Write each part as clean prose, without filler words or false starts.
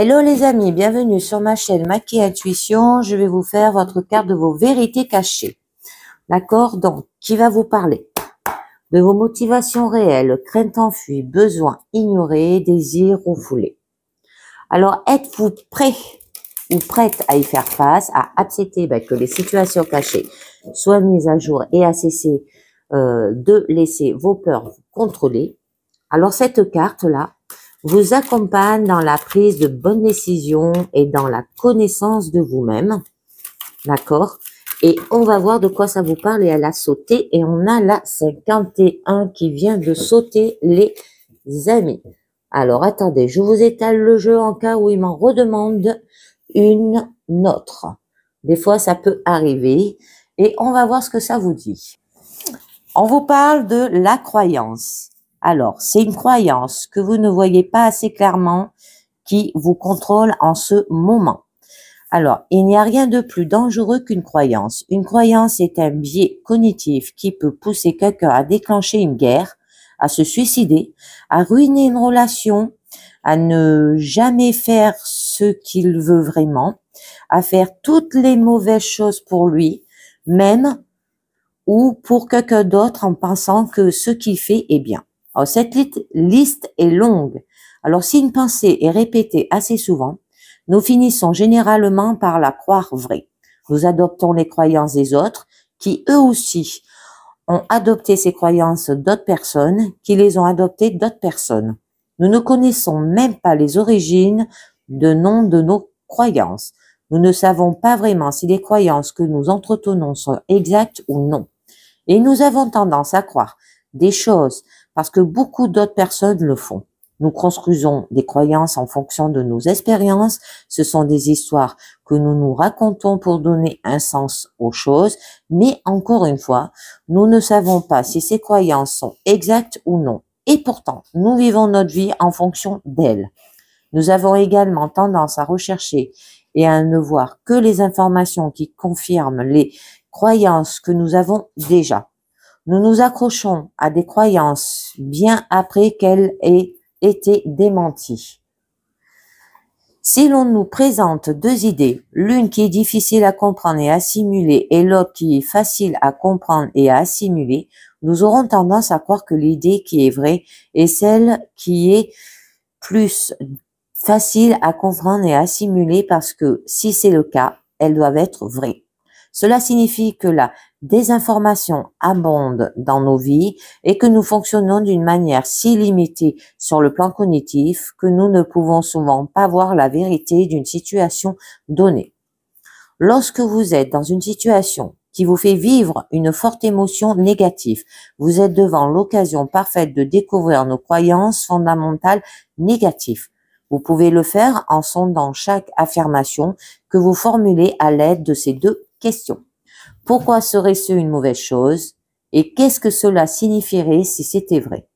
Hello les amis, bienvenue sur ma chaîne Maki Intuition. Je vais vous faire votre carte de vos vérités cachées. D'accord? Donc, qui va vous parler de vos motivations réelles, craintes enfuies, besoins ignorés, désirs refoulés. Alors, êtes-vous prêt ou prête à y faire face, à accepter que les situations cachées soient mises à jour et à cesser de laisser vos peurs vous contrôler? Alors, cette carte-là vous accompagne dans la prise de bonnes décisions et dans la connaissance de vous-même. D'accord? Et on va voir de quoi ça vous parle. Et elle a sauté. Et on a la 51 qui vient de sauter, les amis. Alors, attendez, je vous étale le jeu en cas où il m'en redemande une autre. Des fois, ça peut arriver. Et on va voir ce que ça vous dit. On vous parle de la croyance. Alors, c'est une croyance que vous ne voyez pas assez clairement qui vous contrôle en ce moment. Alors, il n'y a rien de plus dangereux qu'une croyance. Une croyance est un biais cognitif qui peut pousser quelqu'un à déclencher une guerre, à se suicider, à ruiner une relation, à ne jamais faire ce qu'il veut vraiment, à faire toutes les mauvaises choses pour lui, même ou pour quelqu'un d'autre en pensant que ce qu'il fait est bien. Alors, cette liste est longue. Alors, si une pensée est répétée assez souvent, nous finissons généralement par la croire vraie. Nous adoptons les croyances des autres qui, eux aussi, ont adopté ces croyances d'autres personnes, qui les ont adoptées d'autres personnes. Nous ne connaissons même pas les origines de nom de nos croyances. Nous ne savons pas vraiment si les croyances que nous entretenons sont exactes ou non. Et nous avons tendance à croire des choses parce que beaucoup d'autres personnes le font. Nous construisons des croyances en fonction de nos expériences. Ce sont des histoires que nous nous racontons pour donner un sens aux choses. Mais encore une fois, nous ne savons pas si ces croyances sont exactes ou non. Et pourtant, nous vivons notre vie en fonction d'elles. Nous avons également tendance à rechercher et à ne voir que les informations qui confirment les croyances que nous avons déjà. Nous nous accrochons à des croyances bien après qu'elles aient été démenties. Si l'on nous présente deux idées, l'une qui est difficile à comprendre et assimiler et l'autre qui est facile à comprendre et à assimiler, nous aurons tendance à croire que l'idée qui est vraie est celle qui est plus facile à comprendre et à assimiler parce que si c'est le cas, elles doivent être vraies. Cela signifie que la désinformation abonde dans nos vies et que nous fonctionnons d'une manière si limitée sur le plan cognitif que nous ne pouvons souvent pas voir la vérité d'une situation donnée. Lorsque vous êtes dans une situation qui vous fait vivre une forte émotion négative, vous êtes devant l'occasion parfaite de découvrir nos croyances fondamentales négatives. Vous pouvez le faire en sondant chaque affirmation que vous formulez à l'aide de ces deux questions. Pourquoi serait-ce une mauvaise chose? Et qu'est-ce que cela signifierait si c'était vrai?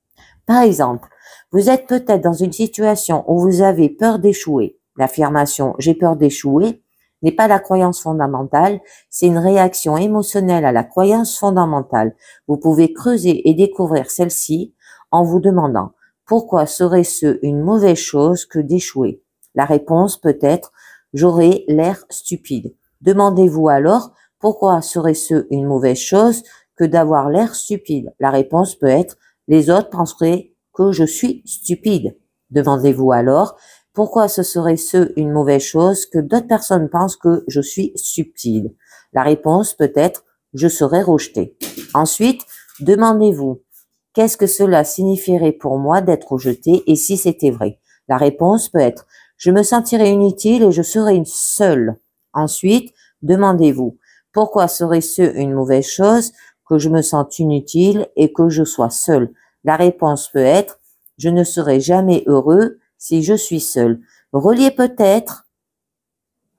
Par exemple, vous êtes peut-être dans une situation où vous avez peur d'échouer. L'affirmation « j'ai peur d'échouer » n'est pas la croyance fondamentale, c'est une réaction émotionnelle à la croyance fondamentale. Vous pouvez creuser et découvrir celle-ci en vous demandant « pourquoi serait-ce une mauvaise chose que d'échouer ?» La réponse peut être « j'aurais l'air stupide ». Demandez-vous alors « pourquoi serait-ce une mauvaise chose que d'avoir l'air stupide ?» La réponse peut être « les autres penseraient que je suis stupide ». Demandez-vous alors « pourquoi ce serait-ce une mauvaise chose que d'autres personnes pensent que je suis stupide ?» La réponse peut être « je serais rejeté ». Ensuite, demandez-vous « qu'est-ce que cela signifierait pour moi d'être rejeté et si c'était vrai ?» La réponse peut être « je me sentirais inutile et je serais seule ». Ensuite, demandez-vous « pourquoi serait-ce une mauvaise chose que je me sente inutile et que je sois seule ?» La réponse peut être « je ne serai jamais heureux si je suis seul ». Reliez peut-être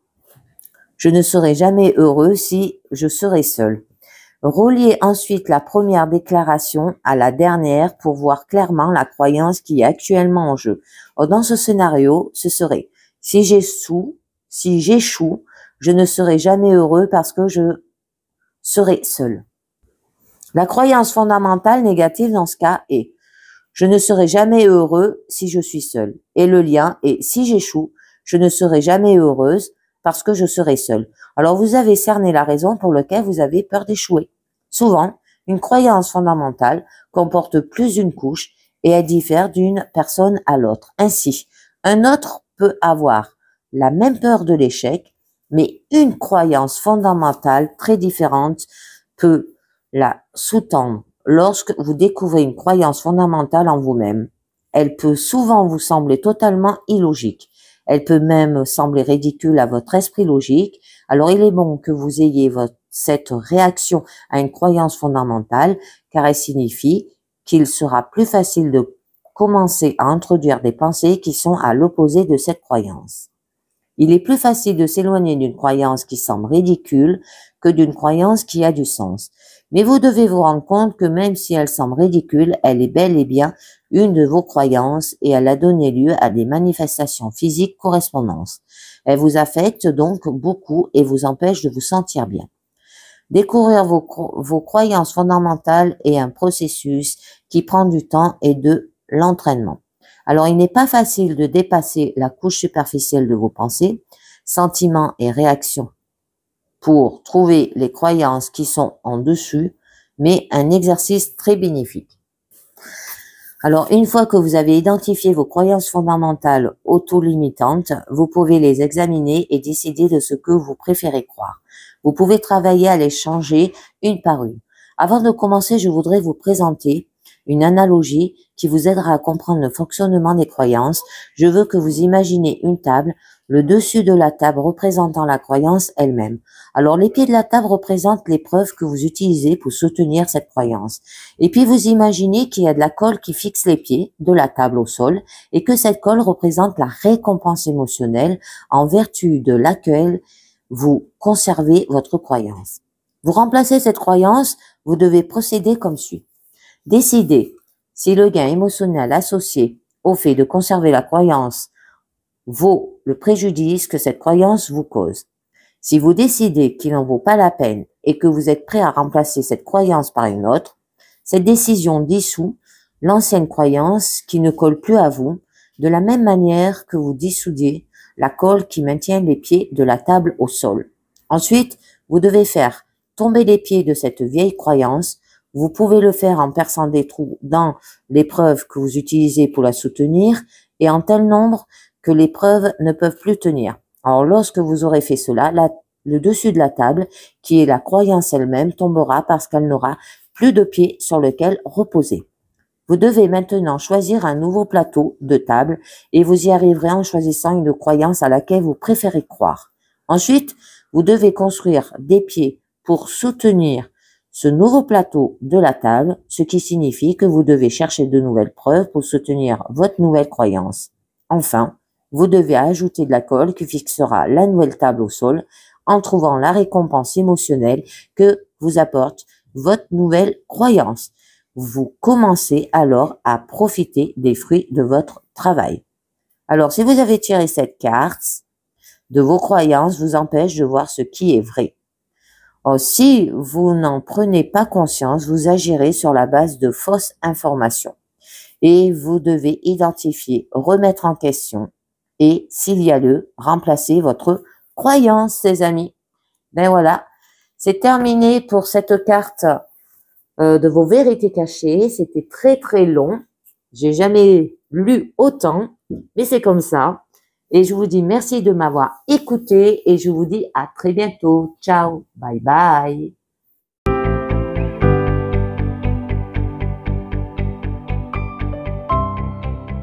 « je ne serai jamais heureux si je serai seul ». Reliez ensuite la première déclaration à la dernière pour voir clairement la croyance qui est actuellement en jeu. Dans ce scénario, ce serait « si j'échoue, je ne serai jamais heureux parce que je serai seul ». La croyance fondamentale négative dans ce cas est « je ne serai jamais heureux si je suis seul ». Et le lien est « si j'échoue, je ne serai jamais heureuse parce que je serai seule. Alors vous avez cerné la raison pour laquelle vous avez peur d'échouer. Souvent, une croyance fondamentale comporte plus d'une couche et elle diffère d'une personne à l'autre. Ainsi, un autre peut avoir la même peur de l'échec, mais une croyance fondamentale très différente peut la sous-tendre. Lorsque vous découvrez une croyance fondamentale en vous-même, elle peut souvent vous sembler totalement illogique. Elle peut même sembler ridicule à votre esprit logique. Alors il est bon que vous ayez cette réaction à une croyance fondamentale, car elle signifie qu'il sera plus facile de commencer à introduire des pensées qui sont à l'opposé de cette croyance. Il est plus facile de s'éloigner d'une croyance qui semble ridicule que d'une croyance qui a du sens. Mais vous devez vous rendre compte que même si elle semble ridicule, elle est bel et bien une de vos croyances et elle a donné lieu à des manifestations physiques correspondantes. Elle vous affecte donc beaucoup et vous empêche de vous sentir bien. Découvrir vos croyances fondamentales est un processus qui prend du temps et de l'entraînement. Alors, il n'est pas facile de dépasser la couche superficielle de vos pensées, sentiments et réactions pour trouver les croyances qui sont en dessus, mais un exercice très bénéfique. Alors, une fois que vous avez identifié vos croyances fondamentales auto-limitantes, vous pouvez les examiner et décider de ce que vous préférez croire. Vous pouvez travailler à les changer une par une. Avant de commencer, je voudrais vous présenter une analogie qui vous aidera à comprendre le fonctionnement des croyances. Je veux que vous imaginez une table, le dessus de la table représentant la croyance elle-même. Alors, les pieds de la table représentent les preuves que vous utilisez pour soutenir cette croyance. Et puis, vous imaginez qu'il y a de la colle qui fixe les pieds de la table au sol et que cette colle représente la récompense émotionnelle en vertu de laquelle vous conservez votre croyance. Vous remplacez cette croyance, vous devez procéder comme suit. Décidez si le gain émotionnel associé au fait de conserver la croyance vaut le préjudice que cette croyance vous cause. Si vous décidez qu'il n'en vaut pas la peine et que vous êtes prêt à remplacer cette croyance par une autre, cette décision dissout l'ancienne croyance qui ne colle plus à vous, de la même manière que vous dissoudez la colle qui maintient les pieds de la table au sol. Ensuite, vous devez faire tomber les pieds de cette vieille croyance. Vous pouvez le faire en perçant des trous dans les preuves que vous utilisez pour la soutenir et en tel nombre que les preuves ne peuvent plus tenir. Alors, lorsque vous aurez fait cela, le dessus de la table, qui est la croyance elle-même, tombera parce qu'elle n'aura plus de pieds sur lequel reposer. Vous devez maintenant choisir un nouveau plateau de table et vous y arriverez en choisissant une croyance à laquelle vous préférez croire. Ensuite, vous devez construire des pieds pour soutenir ce nouveau plateau de la table, ce qui signifie que vous devez chercher de nouvelles preuves pour soutenir votre nouvelle croyance. Enfin, vous devez ajouter de la colle qui fixera la nouvelle table au sol en trouvant la récompense émotionnelle que vous apporte votre nouvelle croyance. Vous commencez alors à profiter des fruits de votre travail. Alors, si vous avez tiré cette carte de vos croyances, vous empêche de voir ce qui est vrai. Or, si vous n'en prenez pas conscience, vous agirez sur la base de fausses informations et vous devez identifier, remettre en question et, s'il y a lieu, remplacer votre croyance, les amis. Ben voilà, c'est terminé pour cette carte de vos vérités cachées. C'était très très long. J'ai jamais lu autant, mais c'est comme ça. Et je vous dis merci de m'avoir écouté et je vous dis à très bientôt. Ciao, bye bye.